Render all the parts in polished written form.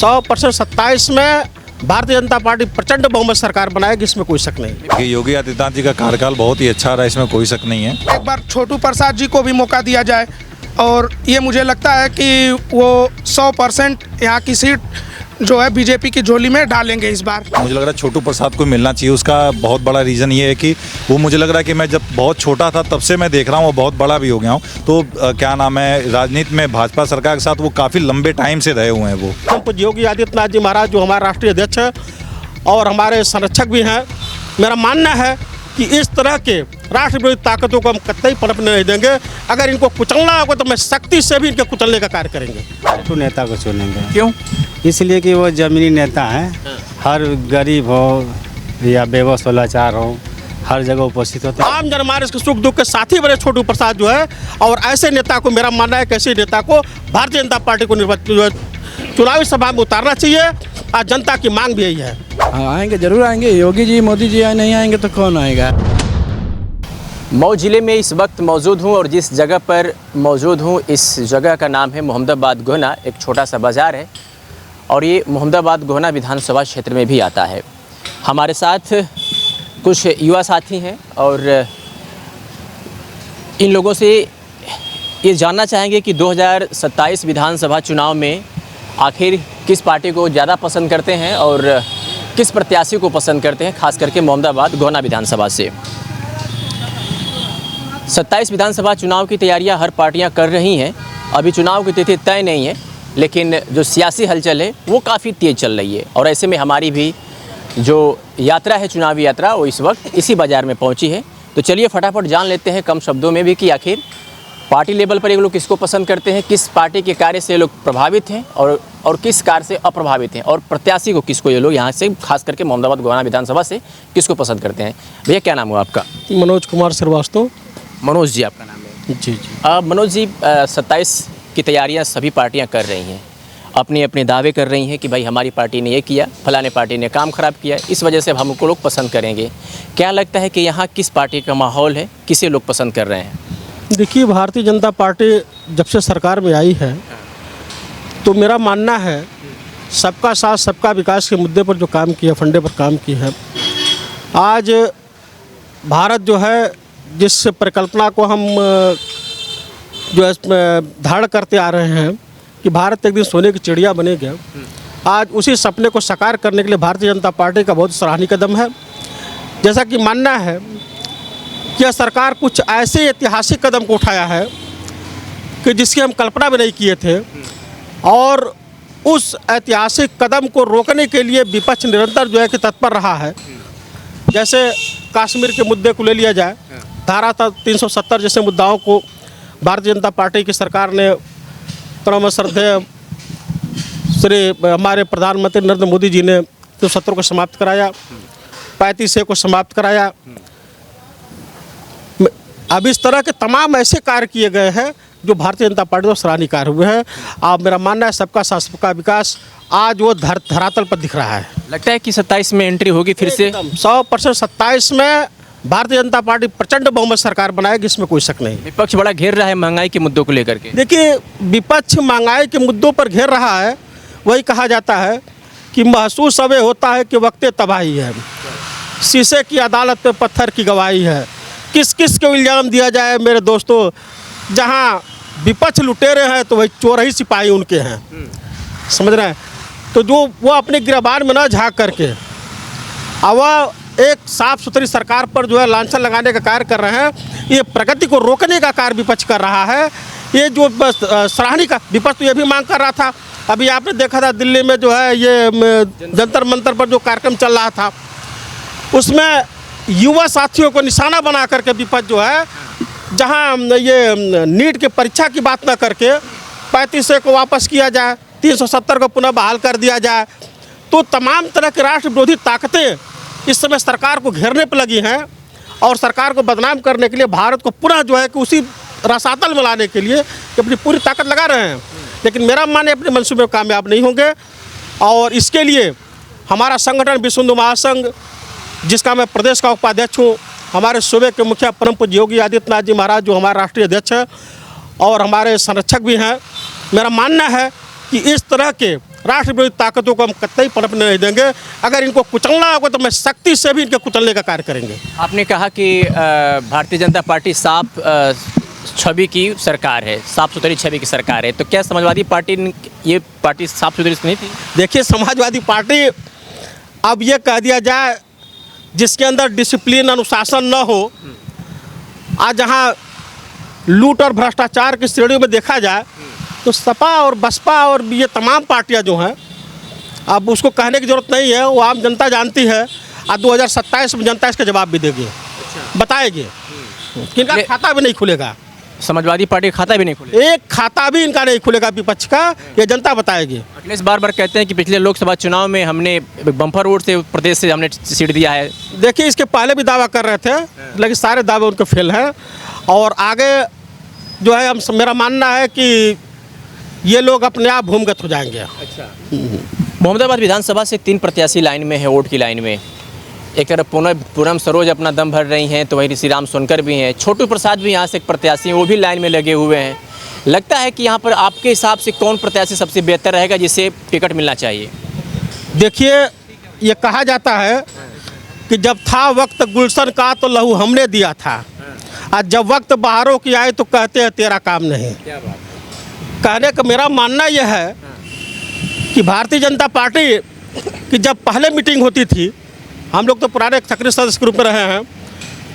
100% 27 में भारतीय जनता पार्टी प्रचंड बहुमत सरकार बनाएगी, इसमें कोई शक नहीं। योगी आदित्यनाथ जी का कार्यकाल बहुत ही अच्छा रहा, इसमें कोई शक नहीं है। एक बार छोटू प्रसाद जी को भी मौका दिया जाए और ये मुझे लगता है कि वो 100% यहाँ की सीट जो है बीजेपी की झोली में डालेंगे इस बार। मुझे लग रहा है छोटू प्रसाद को मिलना चाहिए। उसका बहुत बड़ा रीज़न ये है कि वो, मुझे लग रहा है कि मैं जब बहुत छोटा था तब से मैं देख रहा हूँ, वो बहुत बड़ा भी हो गया हूँ। तो क्या नाम है, राजनीति में भाजपा सरकार के साथ वो काफ़ी लंबे टाइम से रहे हुए हैं। वो योगी आदित्यनाथ जी महाराज जो हमारे राष्ट्रीय अध्यक्ष हैं और हमारे संरक्षक भी हैं, मेरा मानना है कि इस तरह के राष्ट्र विरोधी ताकतों को हम कतई पनपने नहीं देंगे। अगर इनको कुचलना होगा तो मैं सख्ती से भी इनके कुचलने का कार्य करेंगे। छोटू नेता को चुनेंगे। क्यों? इसलिए कि वो जमीनी नेता हैं। हर गरीब हो या बेबस हो, लाचार हो, हर जगह उपस्थित होता है। आम जनमानस के सुख दुख के साथी बने छोटू प्रसाद जो है, और ऐसे नेता को, मेरा मानना है कि ऐसे नेता को भारतीय जनता पार्टी को चुनावी सभा में उतारना चाहिए। और जनता की मांग भी यही है। आएंगे, जरूर आएंगे। योगी जी, मोदी जी नहीं आएंगे तो कौन आएगा। मऊ जिले में इस वक्त मौजूद हूँ और जिस जगह पर मौजूद हूँ इस जगह का नाम है मोहम्मदाबाद गोहना। एक छोटा सा बाज़ार है और ये मोहम्मदाबाद गोहना विधानसभा क्षेत्र में भी आता है। हमारे साथ कुछ युवा साथी हैं और इन लोगों से ये जानना चाहेंगे कि 2027 विधानसभा चुनाव में आखिर किस पार्टी को ज़्यादा पसंद करते हैं और किस प्रत्याशी को पसंद करते हैं, खास करके मोहम्मदाबाद गोहना विधानसभा से। 27 विधानसभा चुनाव की तैयारियां हर पार्टियां कर रही हैं। अभी चुनाव की तिथि तय नहीं है, लेकिन जो सियासी हलचल है वो काफ़ी तेज़ चल रही है। और ऐसे में हमारी भी जो यात्रा है, चुनावी यात्रा, वो इस वक्त इसी बाज़ार में पहुंची है। तो चलिए फटाफट जान लेते हैं कम शब्दों में भी कि आखिर पार्टी लेवल पर ये लोग किसको पसंद करते हैं, किस पार्टी के कार्य से ये लोग प्रभावित हैं और किस कार्य से अप्रभावित हैं, और प्रत्याशी को किसको ये लोग यहाँ से, खास करके मोहम्मदाबाद गोहना विधानसभा से किसको पसंद करते हैं। भैया क्या नाम हुआ आपका? मनोज कुमार श्रीवास्तव। मनोज जी आपका नाम है? जी जी। मनोज जी, 27 की तैयारियां सभी पार्टियां कर रही हैं, अपने अपने दावे कर रही हैं कि भाई हमारी पार्टी ने ये किया, फलाने पार्टी ने काम ख़राब किया, इस वजह से अब हमको लोग पसंद करेंगे। क्या लगता है कि यहाँ किस पार्टी का माहौल है, किसे लोग पसंद कर रहे हैं? देखिए, भारतीय जनता पार्टी जब से सरकार में आई है तो मेरा मानना है सबका साथ सबका विकास के मुद्दे पर जो काम किया, फंडे पर काम किया है। आज भारत जो है, जिस परिकल्पना को हम जो है धारण करते आ रहे हैं कि भारत एक दिन सोने की चिड़िया बनेगा, आज उसी सपने को साकार करने के लिए भारतीय जनता पार्टी का बहुत सराहनीय कदम है। जैसा कि मानना है कि यह सरकार कुछ ऐसे ऐतिहासिक कदम को उठाया है कि जिसकी हम कल्पना भी नहीं किए थे, और उस ऐतिहासिक कदम को रोकने के लिए विपक्ष निरंतर जो है कि तत्पर रहा है। जैसे कश्मीर के मुद्दे को ले लिया जाए, धारा 370 जैसे मुद्दाओं को भारतीय जनता पार्टी की सरकार ने परम श्रद्धेय श्री हमारे प्रधानमंत्री नरेंद्र मोदी जी ने 370 को समाप्त कराया, 35A को समाप्त कराया। अब इस तरह के तमाम ऐसे कार्य किए गए हैं जो भारतीय जनता पार्टी को सराहनीय कार्य हुए हैं। अब मेरा मानना है सबका साथ सबका विकास आज वो धरातल पर दिख रहा है। लगता है कि 27 में एंट्री होगी फिर से? 100% 27 में भारतीय जनता पार्टी प्रचंड बहुमत सरकार बनाएगी, इसमें कोई शक नहीं। विपक्ष बड़ा घेर रहा है महंगाई के मुद्दों को लेकर के। देखिए, विपक्ष महंगाई के मुद्दों पर घेर रहा है। वही कहा जाता है कि महसूस अवे होता है कि वक्ते तबाही है, शीशे की अदालत पे पत्थर की गवाही है। किस किस को इल्ज़ाम दिया जाए मेरे दोस्तों, जहाँ विपक्ष लुटेरे हैं तो वही चोर ही सिपाही उनके हैं, समझ रहे हैं। तो जो वो अपने गिरबान में न झाँक करके अब वह एक साफ सुथरी सरकार पर जो है लांछन लगाने का कार्य कर रहे हैं, ये प्रगति को रोकने का कार्य विपक्ष कर रहा है। ये जो बस सराहनीय का, विपक्ष तो ये भी मांग कर रहा था। अभी आपने देखा था दिल्ली में जो है ये जंतर मंतर पर जो कार्यक्रम चल रहा था, उसमें युवा साथियों को निशाना बना करके विपक्ष जो है, जहां ये नीट के परीक्षा की बात न करके 35A को वापस किया जाए, 370 को पुनः बहाल कर दिया जाए, तो तमाम तरह की राष्ट्र विरोधी ताकतें इस समय सरकार को घेरने पर लगी हैं और सरकार को बदनाम करने के लिए, भारत को पुनः जो है कि उसी रसातल में लाने के लिए अपनी पूरी ताकत लगा रहे हैं। लेकिन मेरा माने अपने मंसूबे में कामयाब नहीं होंगे, और इसके लिए हमारा संगठन विश्व हिंदू महासंघ, जिसका मैं प्रदेश का उपाध्यक्ष हूँ, हमारे सूबे के मुखिया परम पूज्य योगी आदित्यनाथ जी महाराज जो हमारे राष्ट्रीय अध्यक्ष हैं और हमारे संरक्षक भी हैं, मेरा मानना है कि इस तरह के राष्ट्र विरोधी ताकतों को हम कतई पनपने नहीं देंगे। अगर इनको कुचलना होगा तो मैं सख्ती से भी इनके कुचलने का कार्य करेंगे। आपने कहा कि भारतीय जनता पार्टी साफ छवि की सरकार है, साफ सुथरी छवि की सरकार है, तो क्या समाजवादी पार्टी ये पार्टी साफ सुथरी नहीं थी? देखिए, समाजवादी पार्टी अब ये कह दिया जाए जिसके अंदर डिसिप्लिन अनुशासन न हो, आज जहाँ लूट और भ्रष्टाचार की श्रेणियों में देखा जाए तो सपा और बसपा और ये तमाम पार्टियां जो हैं, अब उसको कहने की ज़रूरत नहीं है, वो आम जनता जानती है। आज 2027 में जनता इसका जवाब भी देगी, बताएगी कि इनका खाता भी नहीं खुलेगा। समाजवादी पार्टी का खाता भी नहीं खुले, एक खाता भी इनका नहीं खुलेगा विपक्ष का, ये जनता बताएगी। अखिलेश बार बार कहते हैं कि पिछले लोकसभा चुनाव में हमने बम्पर वोट से प्रदेश से हमने सीट दिया है। देखिए, इसके पहले भी दावा कर रहे थे, लेकिन सारे दावे उनके फेल हैं। और आगे जो है मेरा मानना है कि ये लोग अपने आप भूमिगत हो जाएंगे। अच्छा, मोहम्मदाबाद विधानसभा से 3 प्रत्याशी लाइन में है, वोट की लाइन में। एक तरफ पूनम सरोज अपना दम भर रही हैं, तो वहीं ऋषि राम सोनकर भी हैं, छोटू प्रसाद भी यहाँ से एक प्रत्याशी हैं, वो भी लाइन में लगे हुए हैं। लगता है कि यहाँ पर आपके हिसाब से कौन प्रत्याशी सबसे बेहतर रहेगा जिसे टिकट मिलना चाहिए? देखिए, ये कहा जाता है कि जब था वक्त गुलशन का तो लहू हमने दिया था, आज जब वक्त बहारों की आए तो कहते हैं तेरा काम नहीं। क्या बात? कहने का मेरा मानना यह है कि भारतीय जनता पार्टी की जब पहले मीटिंग होती थी, हम लोग तो पुराने सक्रिय सदस्य के रूप में रहे हैं,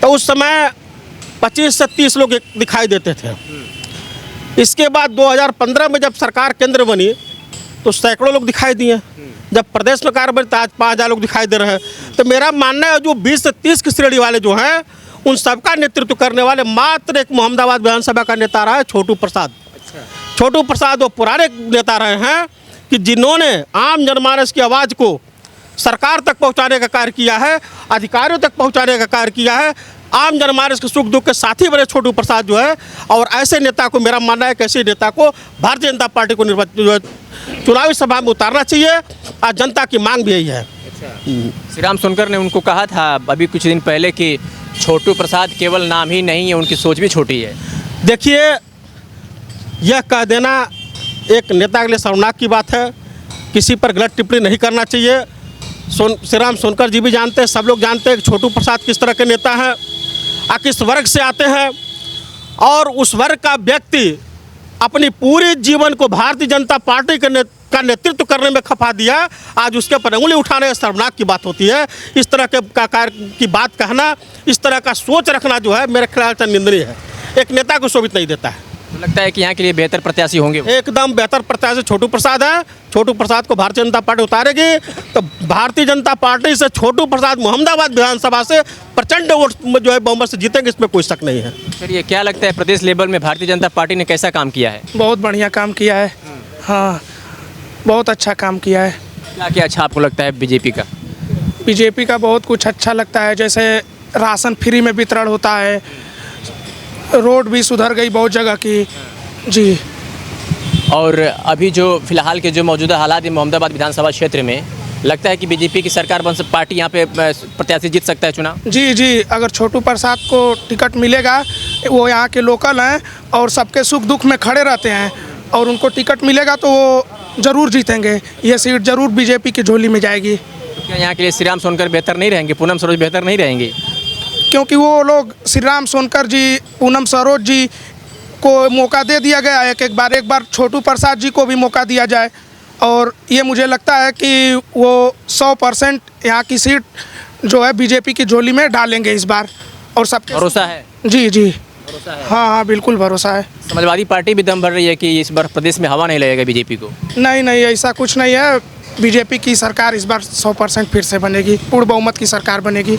तो उस समय 25 से 30 लोग दिखाई देते थे। इसके बाद 2015 में जब सरकार केंद्र बनी तो सैकड़ों लोग दिखाई दिए। जब प्रदेश में कार्य बनी तो आज 5000 लोग दिखाई दे रहे हैं। तो मेरा मानना है जो 20 से 30 की श्रेणी वाले जो हैं, उन सबका नेतृत्व करने वाले मात्र एक मोहम्मदाबाद विधानसभा का नेता रहा है छोटू प्रसाद। छोटू प्रसाद वो पुराने नेता रहे हैं कि जिन्होंने आम जनमानस की आवाज़ को सरकार तक पहुंचाने का कार्य किया है, अधिकारियों तक पहुंचाने का कार्य किया है, आम जनमानस के सुख दुख के साथी बने छोटू प्रसाद जो है। और ऐसे नेता को, मेरा मानना है कि ऐसे नेता को भारतीय जनता पार्टी को चुनावी सभा में उतारना चाहिए। आज जनता की मांग भी यही है। श्री राम सोनकर ने उनको कहा था अभी कुछ दिन पहले कि छोटू प्रसाद केवल नाम ही नहीं है, उनकी सोच भी छोटी है। देखिए, यह कह देना एक नेता के लिए शर्मनाक की बात है। किसी पर गलत टिप्पणी नहीं करना चाहिए। श्री राम सोनकर जी भी जानते हैं, सब लोग जानते हैं कि छोटू प्रसाद किस तरह के नेता हैं, किस वर्ग से आते हैं, और उस वर्ग का व्यक्ति अपनी पूरी जीवन को भारतीय जनता पार्टी का नेतृत्व करने में खपा दिया। आज उसके पर उंगली उठाने शर्मनाक की बात होती है। इस तरह के कार्य की बात कहना, इस तरह का सोच रखना जो है मेरे ख्याल से निंदनीय है, एक नेता को शोभित नहीं देता है। तो लगता है कि यहाँ के लिए बेहतर प्रत्याशी होंगे? एकदम बेहतर प्रत्याशी छोटू प्रसाद है। छोटू प्रसाद को भारतीय जनता पार्टी उतारेगी तो भारतीय जनता पार्टी से छोटू प्रसाद मोहम्मदाबाद विधानसभा से प्रचंड वोट जो है बहुमत से जीतेंगे, इसमें कोई शक नहीं है। चलिए, क्या लगता है प्रदेश लेवल में भारतीय जनता पार्टी ने कैसा काम किया है? बहुत बढ़िया काम किया है। हाँ, बहुत अच्छा काम किया है। क्या क्या अच्छा आपको लगता है बीजेपी का? बीजेपी का बहुत कुछ अच्छा लगता है, जैसे राशन फ्री में वितरण होता है, रोड भी सुधर गई बहुत जगह की जी। और अभी जो फिलहाल के जो मौजूदा हालात है मोहम्मदाबाद विधानसभा क्षेत्र में, लगता है कि बीजेपी की सरकार बन सकती, पार्टी यहाँ पे प्रत्याशी जीत सकता है चुनाव? जी जी, अगर छोटू प्रसाद को टिकट मिलेगा, वो यहाँ के लोकल हैं और सबके सुख दुख में खड़े रहते हैं, और उनको टिकट मिलेगा तो वो ज़रूर जीतेंगे। ये सीट ज़रूर बीजेपी की झोली में जाएगी। तो क्या यहाँ के लिए श्री राम सोनकर बेहतर नहीं रहेंगे, पूनम सरोज बेहतर नहीं रहेंगी? क्योंकि वो लोग श्री राम सोनकर जी, पूनम सरोज जी को मौका दे दिया गया है। एक बार छोटू प्रसाद जी को भी मौका दिया जाए, और ये मुझे लगता है कि वो 100% यहाँ की सीट जो है बीजेपी की झोली में डालेंगे इस बार। और सबके भरोसा है? जी जी, भरोसा है। हाँ हाँ, बिल्कुल भरोसा है। समाजवादी पार्टी भी दम भर रही है कि इस बार प्रदेश में हवा नहीं लगेगा बीजेपी को? नहीं नहीं, ऐसा कुछ नहीं है। बीजेपी की सरकार इस बार 100% फिर से बनेगी, पूर्ण बहुमत की सरकार बनेगी।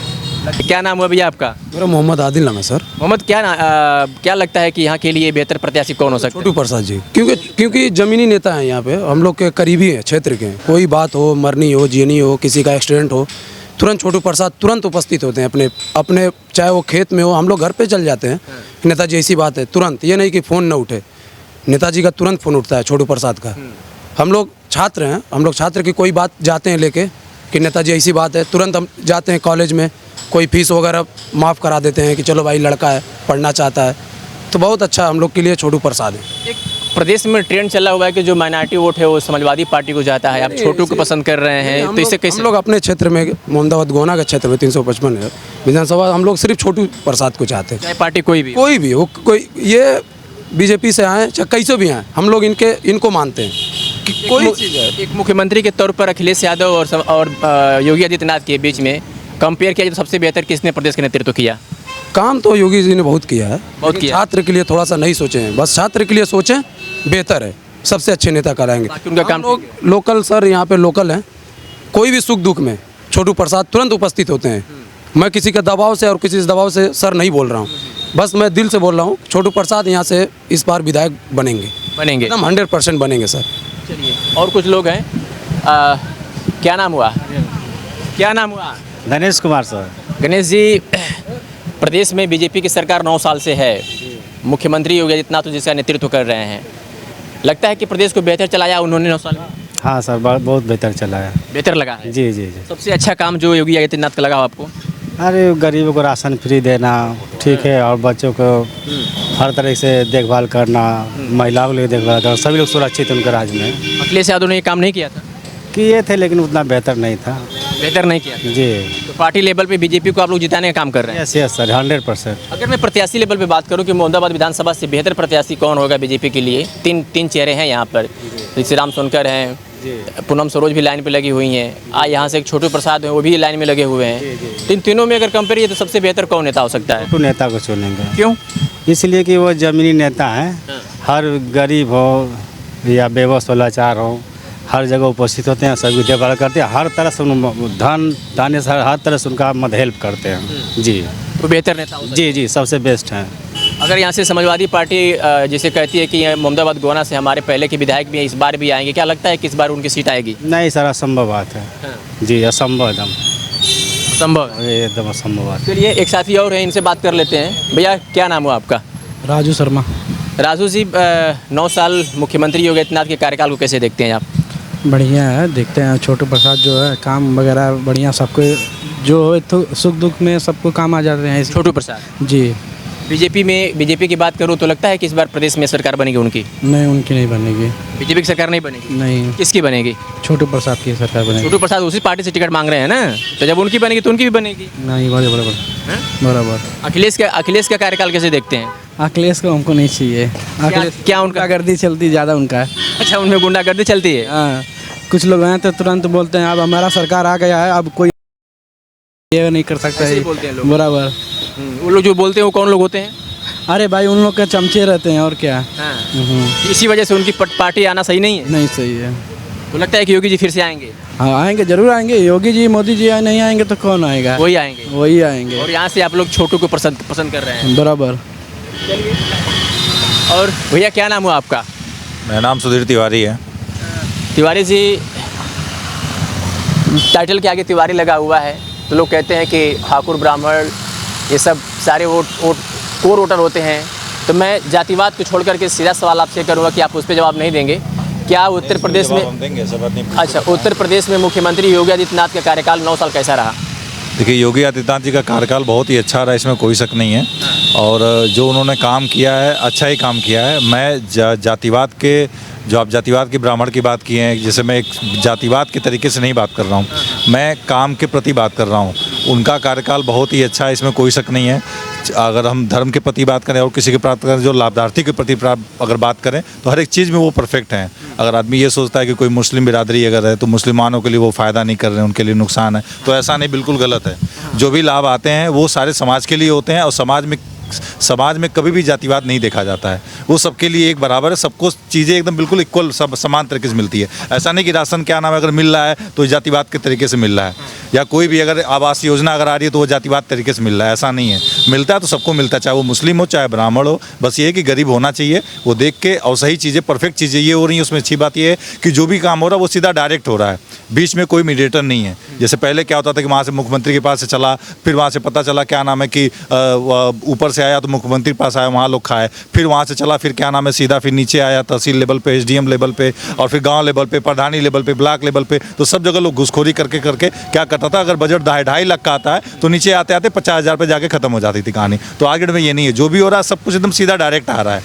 क्या नाम हुआ भैया आपका? मेरा मोहम्मद आदिल नाम है सर। मोहम्मद, क्या लगता है कि यहाँ के लिए बेहतर प्रत्याशी कौन हो सकता है? छोटू प्रसाद जी, क्योंकि जमीनी नेता हैं यहाँ पे, हम लोग के करीबी हैं, क्षेत्र के हैं। कोई बात हो, मरनी हो, जीनी हो, किसी का एक्सीडेंट हो, तुरंत छोटू प्रसाद तुरंत उपस्थित होते हैं अपने चाहे वो खेत में हो, हम लोग घर पे चल जाते हैं। नेताजी ऐसी बात है तुरंत, ये नहीं कि फ़ोन न उठे, नेताजी का तुरंत फ़ोन उठता है छोटू प्रसाद का। हम लोग छात्र हैं, हम लोग छात्र की कोई बात जाते हैं लेके कि नेताजी ऐसी बात है, तुरंत हम जाते हैं कॉलेज में, कोई फीस वगैरह माफ़ करा देते हैं कि चलो भाई लड़का है, पढ़ना चाहता है, तो बहुत अच्छा हम लोग के लिए छोटू प्रसाद है। एक प्रदेश में ट्रेंड चला हुआ है कि जो माइनॉरिटी वोट है वो समाजवादी पार्टी को जाता है, आप छोटू को पसंद कर रहे हैं, तो इससे कैसे? हम लोग अपने क्षेत्र में मोहम्मदाबाद गोना के क्षेत्र में 355 है विधानसभा, हम लोग सिर्फ छोटू प्रसाद को चाहते हैं। चाहे पार्टी कोई भी हो, कोई ये बीजेपी से आए चाहे कैसे भी आए, हम लोग इनको मानते हैं कि कोई चीज़ है। एक मुख्यमंत्री के तौर पर अखिलेश यादव और योगी आदित्यनाथ के बीच में कंपेयर किया जाए तो सबसे बेहतर किसने प्रदेश का नेतृत्व किया? काम तो योगी जी ने बहुत किया है, बहुत लेकिन किया। छात्र के लिए थोड़ा सा नहीं सोचे हैं, बस छात्र के लिए सोचें, बेहतर है, सबसे अच्छे नेता कराएंगे। बाकी उनका काम हम लोग लोकल सर, यहाँ पे लोकल हैं, कोई भी सुख दुख में छोटू प्रसाद तुरंत उपस्थित होते हैं। मैं किसी के दबाव से और किसी दबाव से सर नहीं बोल रहा हूँ, बस मैं दिल से बोल रहा हूँ, छोटू प्रसाद यहाँ से इस बार विधायक बनेंगे, एकदम 100% बनेंगे सर। चलिए, और कुछ लोग हैं। क्या नाम हुआ? क्या नाम हुआ? गणेश कुमार सर। गणेश जी, प्रदेश में बीजेपी की सरकार 9 साल से है, मुख्यमंत्री योगी आदित्यनाथ तो जिसका नेतृत्व कर रहे हैं, लगता है कि प्रदेश को बेहतर चलाया उन्होंने 9 साल में? हाँ सर, बहुत बेहतर चला है। बेहतर लगा है? जी जी जी। सबसे अच्छा काम जो योगी आदित्यनाथ का लगा हो आपको? अरे गरीबों को राशन फ्री देना, ठीक है, और बच्चों को हर तरह से देखभाल करना, महिलाओं के लिए देखभाल करना, सभी लोग सुरक्षित उनके राज्य में। अखिलेश यादव ने ये काम नहीं किया था? किए थे, लेकिन उतना बेहतर नहीं था। बेहतर नहीं किया था। जी। तो पार्टी लेवल पे बीजेपी को आप लोग जिताने का काम कर रहे हैं? Yes yes sir, 100%। अगर मैं प्रत्याशी लेवल पे बात करूं कि मोहम्मदाबाद विधानसभा से बेहतर प्रत्याशी कौन होगा बीजेपी के लिए, तीन चेहरे हैं यहाँ पर, श्री राम सोनकर हैं, पूनम सरोज भी लाइन पे लगी हुई हैं, यहाँ से एक छोटू प्रसाद हैं, वो भी लाइन में लगे हुए हैं। तो इन तीनों में अगर कंपेयर किया तो सबसे बेहतर कौन नेता हो सकता है? छोटू नेता को चुनेंगे। क्यों? इसलिए कि वो जमीनी नेता हैं, हर गरीब हो या बेबस हो, लाचार हो, हर जगह उपस्थित होते हैं, सभी देखभाल करते हैं, हर तरह से धन दाने से हर तरह से उनका मदद हेल्प करते हैं। जी, वो बेहतर नेता हो सकता जी जी, सबसे बेस्ट हैं। है। अगर यहाँ से समाजवादी पार्टी जिसे कहती है कि मोहम्मदाबाद गोना से हमारे पहले के विधायक भी हैं, इस बार भी आएंगे, क्या लगता है कि इस बार उनकी सीट आएगी? नहीं सर, असंभव बात है। जी, असंभव एकदम, संभव है, एकदम असंभव बात। चलिए, एक साथी और है, इनसे बात कर लेते हैं। भैया, क्या नाम हुआ आपका? राजू शर्मा। राजू जी, 9 साल मुख्यमंत्री योगी आदित्यनाथ के कार्यकाल को कैसे देखते हैं आप? बढ़िया है, देखते हैं। छोटू प्रसाद जो है काम वगैरह बढ़िया, सबको जो हो तो सुख दुख में सबको काम आ जाते हैं। छोटू प्रसाद जी। बीजेपी की बात करूँ तो लगता है कि इस बार प्रदेश में सरकार बनेगी उनकी? नहीं, उनकी नहीं बनेगी। बीजेपी की सरकार नहीं बनेगी? नहीं, किसकी बनेगी? छोटू प्रसाद की सरकार बनेगी। छोटू प्रसाद उसी पार्टी से टिकट मांग रहे हैं ना, तो जब उनकी बनेगी तो उनकी भी बनेगी। नहीं, बराबर बराबर। अखिलेश का कार्यकाल कैसे देखते हैं? अखिलेश को हमको नहीं चाहिए। क्या उनका? गुंडागर्दी चलती ज़्यादा उनका है। अच्छा, उनमें गुंडागर्दी चलती है? हाँ, कुछ लोग हैं तो तुरंत बोलते हैं अब हमारा सरकार आ गया है, अब कोई ये नहीं कर सकता ऐसे ही है। बोलते हैं लोग। बराबर। वो लोग जो बोलते हैं वो कौन लोग होते हैं? अरे भाई, उन लोग के चमचे रहते हैं और क्या। इसी वजह से उनकी पार्टी आना सही नहीं है। नहीं सही है। तो लगता है कि योगी जी फिर से आएंगे? हाँ, आएंगे, जरूर आएंगे। योगी जी मोदी जी नहीं आएंगे तो कौन आएगा? वही आएंगे। वही आएंगे। और यहाँ से आप लोग छोटू को पसंद कर रहे हैं? बराबर। और भैया, क्या नाम हुआ आपका? मेरा नाम सुधीर तिवारी है। तिवारी जी, टाइटल के आगे तिवारी लगा हुआ है तो लोग कहते हैं कि ठाकुर ब्राह्मण ये सब सारे कोर वोटर होते हैं। तो मैं जातिवाद को छोड़ करके सीधा सवाल आपसे करूँगा कि आप उस पर जवाब नहीं देंगे। क्या उत्तर प्रदेश में, अच्छा, उत्तर प्रदेश में मुख्यमंत्री योगी आदित्यनाथ का कार्यकाल 9 साल कैसा रहा? देखिए, योगी आदित्यनाथ जी का कार्यकाल बहुत ही अच्छा रहा, इसमें कोई शक नहीं है। और जो उन्होंने काम किया है, अच्छा ही काम किया है। मैं जातिवाद के, जो आप जातिवाद की ब्राह्मण की बात की है, जैसे मैं एक जातिवाद के तरीके से नहीं बात कर रहा हूँ, मैं काम के प्रति बात कर रहा हूँ। उनका कार्यकाल बहुत ही अच्छा है, इसमें कोई शक नहीं है। अगर हम धर्म के प्रति बात करें और किसी के प्राप्त करें, जो लाभार्थी के प्रति अगर बात करें तो हर एक चीज़ में वो परफेक्ट हैं। अगर आदमी ये सोचता है कि कोई मुस्लिम बिरादरी अगर है तो मुसलमानों के लिए वो फ़ायदा नहीं कर रहे हैं, उनके लिए नुकसान है, तो ऐसा नहीं, बिल्कुल गलत है। जो भी लाभ आते हैं वो सारे समाज के लिए होते हैं, और समाज में कभी भी जातिवाद नहीं देखा जाता है। वो सबके लिए एक बराबर है, सबको चीज़ें एकदम बिल्कुल इक्वल, सब समान तरीके से मिलती है। ऐसा नहीं कि राशन क्या नाम है अगर मिल रहा है तो जातिवाद के तरीके से मिल रहा है, या कोई भी अगर आवास योजना अगर आ रही है तो वो जातिवाद तरीके से मिल रहा है, ऐसा नहीं है। मिलता है तो सबको मिलता है, चाहे वो मुस्लिम हो चाहे ब्राह्मण हो। बस ये है कि गरीब होना चाहिए, वो देख के, और सही चीज़ें, परफेक्ट चीज़ें ये हो रही हैं। उसमें अच्छी बात ये है कि जो भी काम हो रहा है वो सीधा डायरेक्ट हो रहा है, बीच में कोई मीडिएटर नहीं है। जैसे पहले क्या होता था कि वहाँ से मुख्यमंत्री के पास से चला, फिर वहाँ से पता चला क्या नाम है कि ऊपर से आया तो मुख्यमंत्री पास आया, वहाँ लोग खाए, फिर वहाँ से चला, फिर क्या नाम है सीधा फिर नीचे आया तहसील लेवल पे, एसडीएम लेवल पे, और फिर गांव लेवल पे, प्रधानी लेवल पे, ब्लॉक लेवल पे। तो सब जगह लोग घुसखोरी करके क्या करता था, अगर बजट 2.5 लाख का आता है तो नीचे आते आते 50,000 पे जाके खत्म हो जाती थी कहानी। तो आगे में ये नहीं है, जो भी हो रहा है सब कुछ एकदम सीधा डायरेक्ट आ रहा है,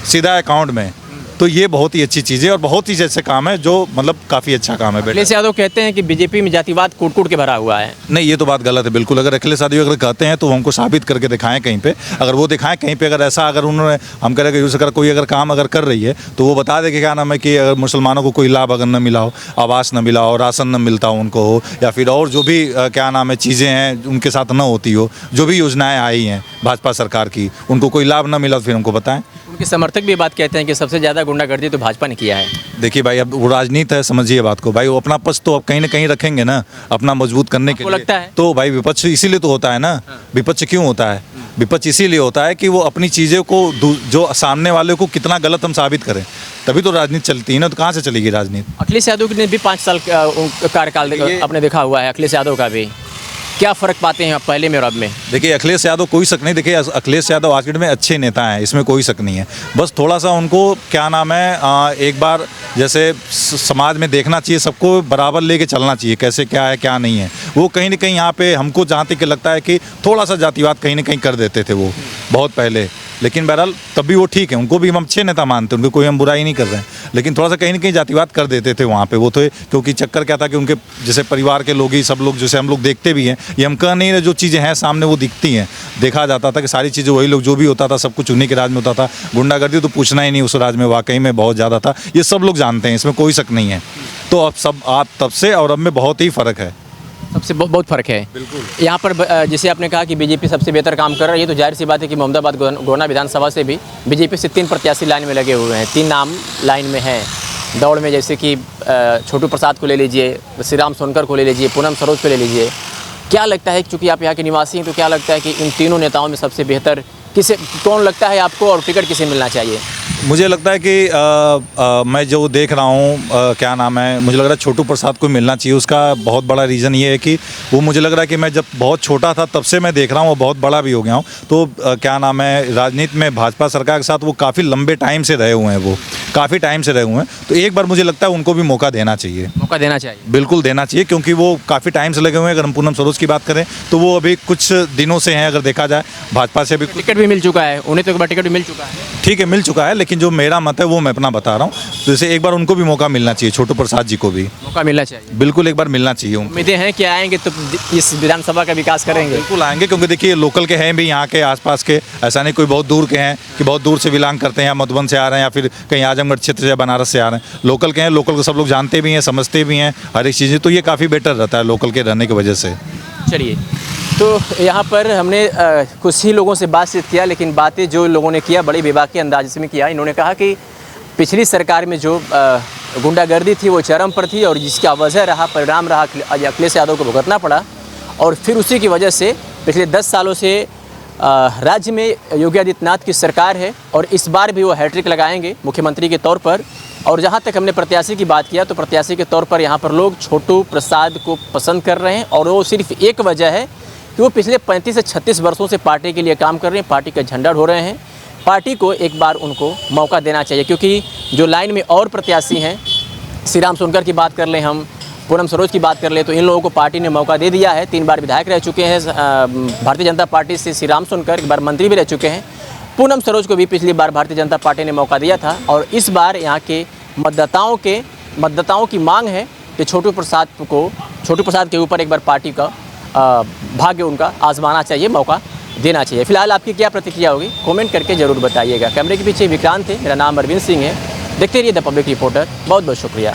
सीधा अकाउंट में। तो ये बहुत ही अच्छी चीज़ है और बहुत ही ऐसे काम है जो मतलब काफ़ी अच्छा काम है बेटा। अखिलेश यादव कहते हैं कि बीजेपी में जातिवाद कूट कूट के भरा हुआ है। नहीं, ये तो बात गलत है बिल्कुल। अगर अखिलेश यादव अगर कहते हैं तो वो हमको साबित करके दिखाएं कहीं पे। अगर वो दिखाएं कहीं पे, अगर ऐसा अगर उन्होंने हम कह रहे हैं कि अगर कोई अगर काम अगर कर रही है तो वो बता दे कि क्या नाम है कि अगर मुसलमानों को कोई लाभ अगर न मिला हो, आवास न मिला हो, राशन न मिलता हो उनको हो, या फिर और जो भी क्या नाम है चीज़ें हैं उनके साथ न होती हो, जो भी योजनाएँ आई हैं भाजपा सरकार की, उनको कोई लाभ न मिला तो फिर हमको बताएं। उनके समर्थक भी बात कहते हैं कि सबसे ज़्यादा गुंडागर्दी तो भाजपा ने किया है। देखिए भाई, अब वो राजनीति है, समझिए बात को भाई। वो अपना पक्ष तो अब कहीं ना कहीं रखेंगे ना, अपना मजबूत करने के आपको लिए। लगता है? तो भाई विपक्ष इसीलिए तो होता है ना। विपक्ष क्यों होता है? विपक्ष इसीलिए होता है कि वो अपनी चीज़ों को जो सामने वाले को कितना गलत हम साबित करें, तभी तो राजनीति चलती है ना। तो कहाँ से चलेगी राजनीति? अखिलेश यादव ने भी 5 साल कार्यकाल आपने देखा हुआ है, अखिलेश यादव का भी। क्या फ़र्क पाते हैं आप पहले में और अब में? देखिए अखिलेश यादव कोई शक नहीं। देखिए अखिलेश यादव आज के डेट में अच्छे नेता हैं, इसमें कोई शक नहीं है। बस थोड़ा सा उनको क्या नाम है एक बार जैसे समाज में देखना चाहिए, सबको बराबर लेके चलना चाहिए, कैसे क्या है क्या नहीं है। वो कहीं ना कहीं यहाँ पे हमको जहाँ तक लगता है कि थोड़ा सा जातिवाद कहीं ना कहीं कर देते थे वो बहुत पहले। लेकिन बहरहाल तब भी वो ठीक है, उनको भी हम अच्छे नेता मानते हैं, उनको कोई हम बुराई नहीं कर रहे हैं। लेकिन थोड़ा सा कहीं ना कहीं जातिवाद कर देते थे वहाँ पे वो तो, क्योंकि चक्कर क्या था कि उनके जैसे परिवार के लोग ही सब लोग जैसे हम लोग देखते भी हैं, ये हम कह नहीं रहे, जो चीज़ें हैं सामने वो दिखती हैं। देखा जाता था कि सारी चीज़ें वही लोग, जो भी होता था सब कुछ उन्हीं के राज में होता था। गुंडागर्दी तो पूछना ही नहीं, उस राज में वाकई में बहुत ज़्यादा था, ये सब लोग जानते हैं, इसमें कोई शक नहीं है। तो अब सब आप तब से और अब में बहुत ही फ़र्क है। सबसे बहुत फ़र्क है बिल्कुल। यहाँ पर जैसे आपने कहा कि बीजेपी सबसे बेहतर काम कर रही है, तो जाहिर सी बात है कि मोहम्मदाबाद गोना विधानसभा से भी बीजेपी से 3 प्रत्याशी लाइन में लगे हुए हैं, 3 नाम लाइन में हैं दौड़ में। जैसे कि छोटू प्रसाद को ले लीजिए, श्रीराम सोनकर को ले लीजिए, पूनम सरोज को ले लीजिए। क्या लगता है, चूँकि आप यहाँ के निवासी हैं, तो क्या लगता है कि इन तीनों नेताओं में सबसे बेहतर कौन लगता है आपको और टिकट किसे मिलना चाहिए? मुझे लगता है कि मैं जो देख रहा हूँ क्या नाम है, मुझे लग रहा है छोटू प्रसाद को मिलना चाहिए। उसका बहुत बड़ा रीज़न ये है कि वो मुझे लग रहा है कि मैं जब बहुत छोटा था तब से मैं देख रहा हूँ, वो बहुत बड़ा भी हो गया हूँ। तो क्या नाम है राजनीति में भाजपा सरकार के साथ वो काफ़ी लंबे टाइम से रहे हुए हैं, वो काफ़ी टाइम से रहे हुए हैं। तो एक बार मुझे लगता है उनको भी मौका देना चाहिए। मौका देना चाहिए, बिल्कुल देना चाहिए, क्योंकि वो काफ़ी टाइम से लगे हुए हैं। अगर हम पूनम सरोज की बात करें तो वो अभी कुछ दिनों से हैं, अगर देखा जाए भाजपा से भी टिकट भी मिल चुका है उन्हें, तो एक बार टिकट भी मिल चुका है। ठीक है, मिल चुका है, लेकिन जो मेरा मत है वो मैं अपना बता रहा हूँ। तो जैसे एक बार उनको भी मौका मिलना चाहिए, छोटू प्रसाद जी को भी मौका मिलना चाहिए, बिल्कुल एक बार मिलना चाहिए। उम्मीदें हैं कि आएंगे तो इस विधानसभा का विकास करेंगे। बिल्कुल आएंगे, क्योंकि देखिए लोकल के हैं भी, यहाँ के आसपास के, ऐसा नहीं कोई बहुत दूर के हैं कि बहुत दूर से बिलोंग करते हैं, या मधुबन से आ रहे हैं या फिर कहीं आजमगढ़ क्षेत्र से बनारस से आ रहे हैं। लोकल के हैं, लोकल को सब लोग जानते भी हैं, समझते भी हैं हर एक चीज़ें। तो ये काफ़ी बेटर रहता है लोकल के रहने की वजह से। चलिए, तो यहाँ पर हमने कुछ ही लोगों से बातचीत किया, लेकिन बातें जो लोगों ने किया बड़ी बेबाकी अंदाज में किया। इन्होंने कहा कि पिछली सरकार में जो गुंडागर्दी थी वो चरम पर थी, और जिसका वजह रहा, परिणाम रहा, अखिलेश यादव को भुगतना पड़ा। और फिर उसी की वजह से पिछले 10 सालों से राज्य में योगी आदित्यनाथ की सरकार है, और इस बार भी वो हैट्रिक लगाएंगे मुख्यमंत्री के तौर पर। और जहाँ तक हमने प्रत्याशी की बात किया, तो प्रत्याशी के तौर पर यहाँ पर लोग छोटू प्रसाद को पसंद कर रहे हैं, और वो सिर्फ एक वजह है कि वो पिछले 35 से 36 वर्षों से पार्टी के लिए काम कर रहे हैं, पार्टी का झंडा ढो रहे हैं। पार्टी को एक बार उनको मौका देना चाहिए, क्योंकि जो लाइन में और प्रत्याशी हैं, श्रीराम सोनकर की बात कर लें, हम पूनम सरोज की बात कर लें, तो इन लोगों को पार्टी ने मौका दे दिया है। 3 बार विधायक रह चुके हैं भारतीय जनता पार्टी से श्रीराम सोनकर, एक बार मंत्री भी रह चुके हैं। पूनम सरोज को भी पिछली बार भारतीय जनता पार्टी ने मौका दिया था, और इस बार यहाँ के मतदाताओं की मांग है कि छोटू प्रसाद के ऊपर एक बार पार्टी का भाग्य उनका आजमाना चाहिए, मौका देना चाहिए। फिलहाल आपकी क्या प्रतिक्रिया होगी, कमेंट करके ज़रूर बताइएगा। कैमरे के पीछे विक्रांत थे, मेरा नाम अरविंद सिंह है। देखते रहिए द पब्लिक रिपोर्टर। बहुत बहुत शुक्रिया।